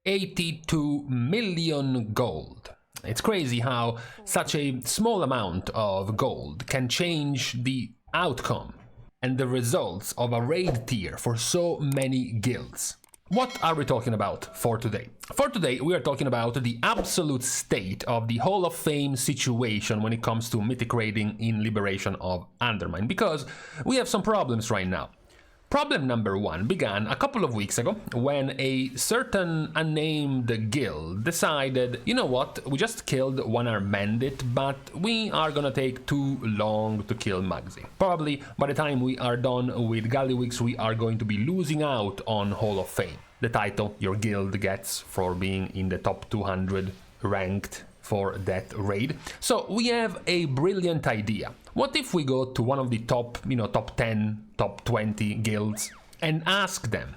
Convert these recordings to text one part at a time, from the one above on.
82 million gold. It's crazy how such a small amount of gold can change the outcome and the results of a raid tier for so many guilds. What are we talking about for today? For today, we are talking about the absolute state of the Hall of Fame situation when it comes to mythic raiding in Liberation of Undermine, because we have some problems right now. Problem number one began a couple of weeks ago when a certain unnamed guild decided, you know what, we just killed one armed bandit, but we are gonna take too long to kill Mugsy. Probably by the time we are done with Gallywix, we are going to be losing out on Hall of Fame, the title your guild gets for being in the top 200 ranked for that raid. So we have a brilliant idea. What if we go to one of the top 10, top 20 guilds and ask them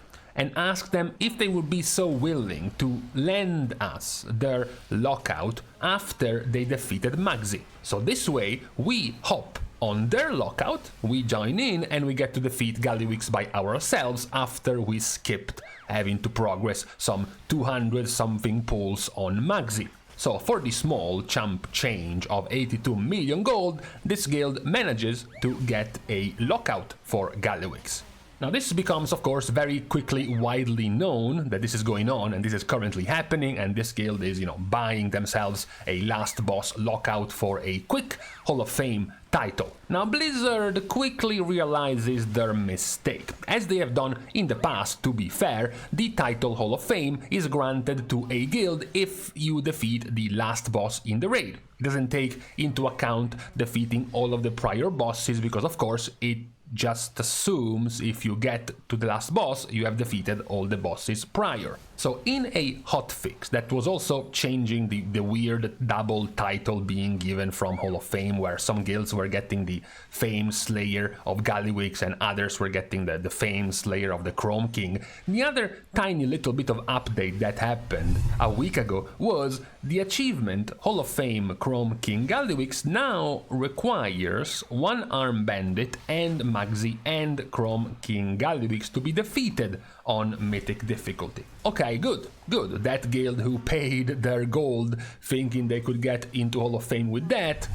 if they would be so willing to lend us their lockout after they defeated Mugsy. So this way we hop on their lockout, we join in, and we get to defeat Gallywix by ourselves after we skipped having to progress some 200 something pulls on Mugsy. So for the small chump change of 82 million gold, this guild manages to get a lockout for Gallywix. Now this becomes, of course, very quickly widely known that this is going on and this is currently happening, and this guild is, buying themselves a last boss lockout for a quick Hall of Fame title. Now Blizzard quickly realizes their mistake. As they have done in the past, to be fair, the title Hall of Fame is granted to a guild if you defeat the last boss in the raid. It doesn't take into account defeating all of the prior bosses because, of course, it just assumes if you get to the last boss, you have defeated all the bosses prior. So in a hotfix that was also changing the weird double title being given from Hall of Fame, where some guilds were getting the Fame Slayer of Gallywix and others were getting the Fame Slayer of the Chrome King, the other tiny little bit of update that happened a week ago was the achievement Hall of Fame Chrome King Gallywix now requires one armed bandit and Mugsy and Chrome King Gallywix to be defeated on mythic difficulty. Okay, good. That guild who paid their gold thinking they could get into Hall of Fame with that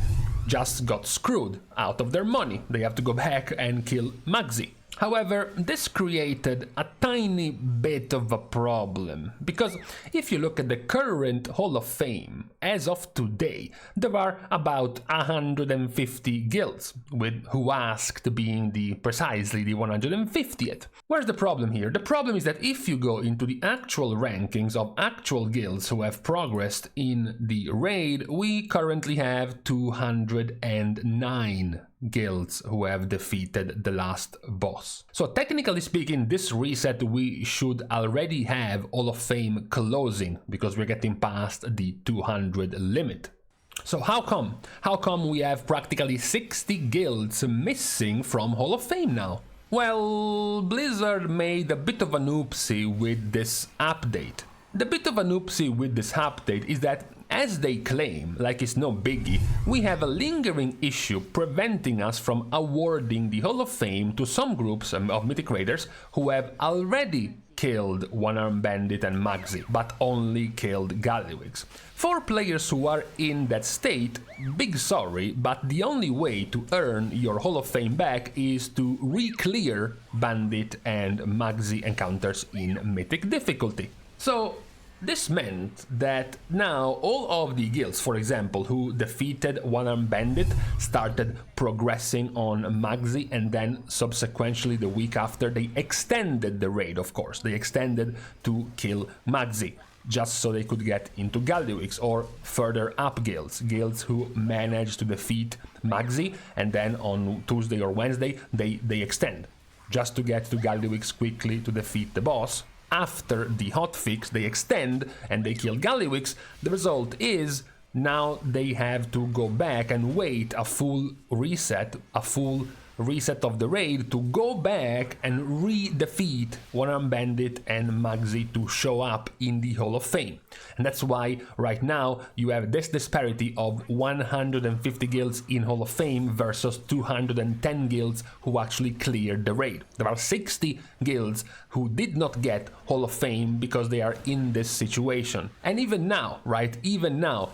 just got screwed out of their money. They have to go back and kill Mugsy. However, this created a tiny bit of a problem, because if you look at the current Hall of Fame, as of today, there are about 150 guilds, with who asked being precisely the 150th. Where's the problem here? The problem is that if you go into the actual rankings of actual guilds who have progressed in the raid, we currently have 209 guilds who have defeated the last boss. So technically speaking, this reset we should already have Hall of Fame closing because we're getting past the 200 limit. So how come? How come we have practically 60 guilds missing from Hall of Fame now? Well, Blizzard made a bit of an oopsie with this update. The bit of an oopsie with this update is that, as they claim, like it's no biggie, we have a lingering issue preventing us from awarding the Hall of Fame to some groups of Mythic Raiders who have already killed One Armed Bandit and Mugsy, but only killed Gallywix. For players who are in that state, big sorry, but the only way to earn your Hall of Fame back is to re-clear Bandit and Mugsy encounters in Mythic difficulty. So this meant that now all of the guilds, for example, who defeated One Armed Bandit started progressing on Mugsy, and then subsequently the week after they extended the raid, of course. They extended to kill Mugsy, just so they could get into Gallywix or further up guilds who managed to defeat Mugsy, and then on Tuesday or Wednesday they extend, just to get to Gallywix quickly to defeat the boss. After the hotfix, they extend and they kill Gallywix. The result is now they have to go back and wait a full reset, a full reset of the raid to go back and re-defeat One Arm Bandit and Mugsy to show up in the Hall of Fame. And that's why right now you have this disparity of 150 guilds in Hall of Fame versus 210 guilds who actually cleared the raid. There are 60 guilds who did not get Hall of Fame because they are in this situation. And even now, right, even now,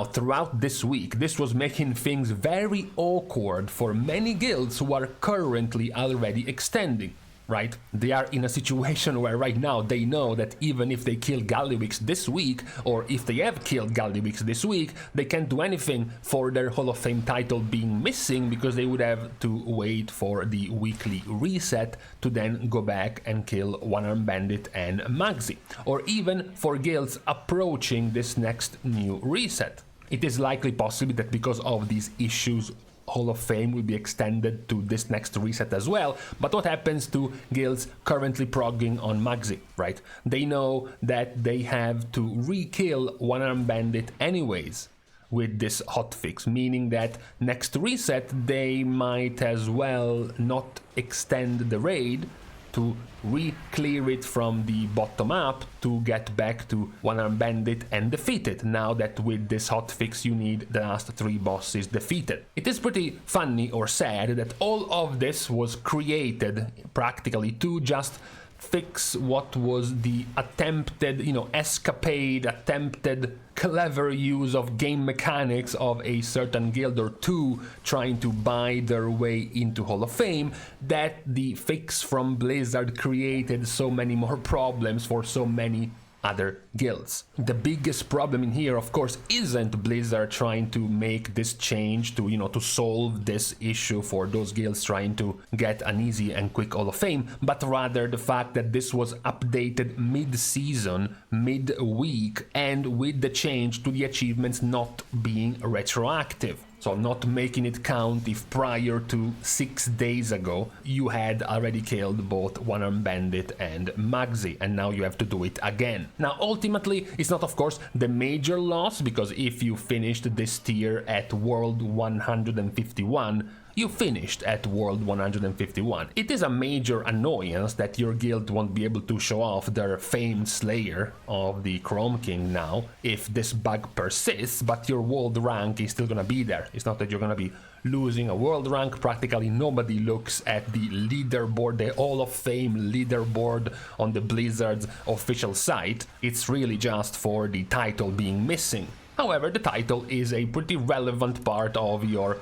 throughout this week, this was making things very awkward for many guilds who are currently already extending, right? They are in a situation where right now they know that even if they kill Gallywix this week, or if they have killed Gallywix this week, they can't do anything for their Hall of Fame title being missing because they would have to wait for the weekly reset to then go back and kill One Arm Bandit and Mugsy, or even for guilds approaching this next new reset. It is likely possible that because of these issues, Hall of Fame will be extended to this next reset as well. But what happens to guilds currently progging on Mugsy, right? They know that they have to re-kill One Arm Bandit anyways with this hotfix, meaning that next reset they might as well not extend the raid to re-clear it from the bottom up to get back to One Arm Bandit and defeat it, now that with this hotfix you need the last 3 bosses defeated. It is pretty funny or sad that all of this was created practically to just fix what was the attempted, escapade, attempted clever use of game mechanics of a certain guild or two trying to buy their way into Hall of Fame, that the fix from Blizzard created so many more problems for so many other guilds. The biggest problem in here, of course, isn't Blizzard trying to make this change to solve this issue for those guilds trying to get an easy and quick Hall of Fame, but rather the fact that this was updated mid-season, mid-week, and with the change to the achievements not being retroactive. So not making it count if prior to 6 days ago you had already killed both One Arm Bandit and Mugsy, and now you have to do it again. Now ultimately it's not of course the major loss, because if you finished this tier at World 151, you finished at World 151. It is a major annoyance that your guild won't be able to show off their famed Slayer of the Chrome King now if this bug persists, but your world rank is still gonna be there. It's not that you're gonna be losing a world rank. Practically nobody looks at the leaderboard, the Hall of Fame leaderboard on the Blizzard's official site. It's really just for the title being missing. However, the title is a pretty relevant part of your,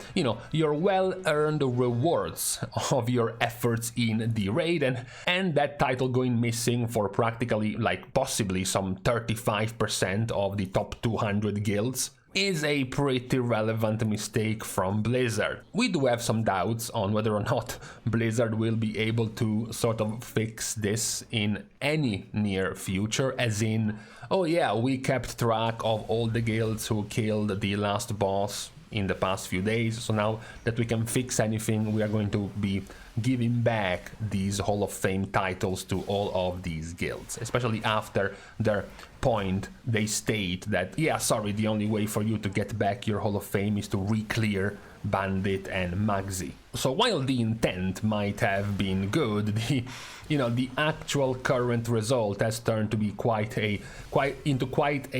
your well-earned rewards of your efforts in the raid, and that title going missing for practically, possibly some 35% of the top 200 guilds is a pretty relevant mistake from Blizzard. We do have some doubts on whether or not Blizzard will be able to sort of fix this in any near future, as in, oh yeah, we kept track of all the guilds who killed the last boss in the past few days, so now that we can fix anything, we are going to be giving back these Hall of Fame titles to all of these guilds, especially after their point they state that, yeah, sorry, the only way for you to get back your Hall of Fame is to re-clear Bandit and Mugsy. So while the intent might have been good, the actual current result has turned to be quite a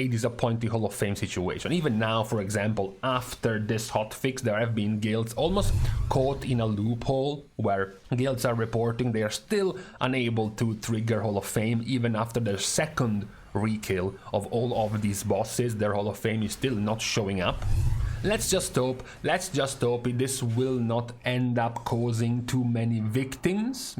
disappointing Hall of Fame situation. Even now, for example, after this hotfix, there have been guilds almost caught in a loophole where guilds are reporting they are still unable to trigger Hall of Fame even after their second re-kill of all of these bosses. Their Hall of Fame is still not showing up. Let's just hope this will not end up causing too many victims.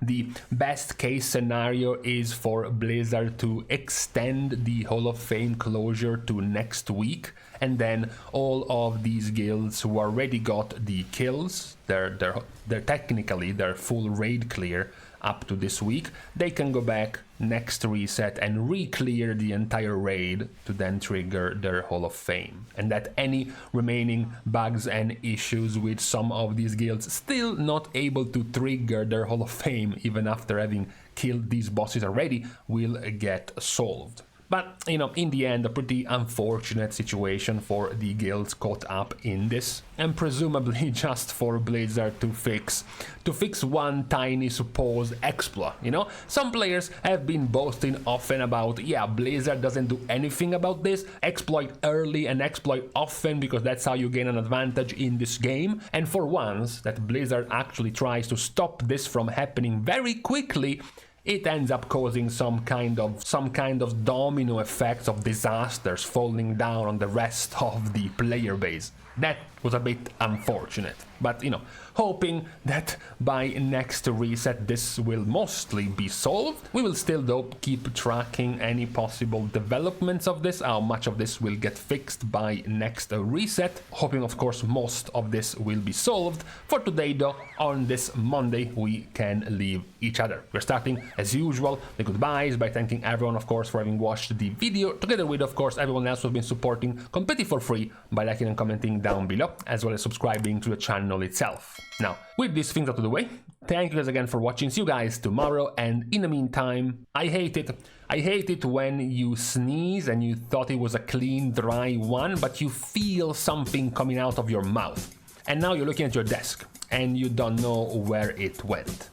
The best case scenario is for Blizzard to extend the Hall of Fame closure to next week, and then all of these guilds who already got the kills, they're technically their full raid clear up to this week, they can go back next reset and re-clear the entire raid to then trigger their Hall of Fame. And that any remaining bugs and issues with some of these guilds still not able to trigger their Hall of Fame even after having killed these bosses already will get solved. But, you know, in the end, a pretty unfortunate situation for the guilds caught up in this, and presumably just for Blizzard to fix one tiny supposed exploit, you know? Some players have been boasting often about, yeah, Blizzard doesn't do anything about this, exploit early and exploit often because that's how you gain an advantage in this game, and for once that Blizzard actually tries to stop this from happening very quickly, it ends up causing some kind of domino effects of disasters falling down on the rest of the player base. That was a bit unfortunate, but you know, hoping that by next reset this will mostly be solved. We will still though keep tracking any possible developments of this, how much of this will get fixed by next reset, hoping of course most of this will be solved. For today though, on this Monday, we can leave each other. We're starting as usual the goodbyes by thanking everyone of course for having watched the video, together with of course everyone else who's been supporting completely for free by liking and commenting down below, as well as subscribing to the channel itself. Now, with these things out of the way, thank you guys again for watching, see you guys tomorrow, and in the meantime, I hate it when you sneeze and you thought it was a clean, dry one, but you feel something coming out of your mouth, and now you're looking at your desk, and you don't know where it went.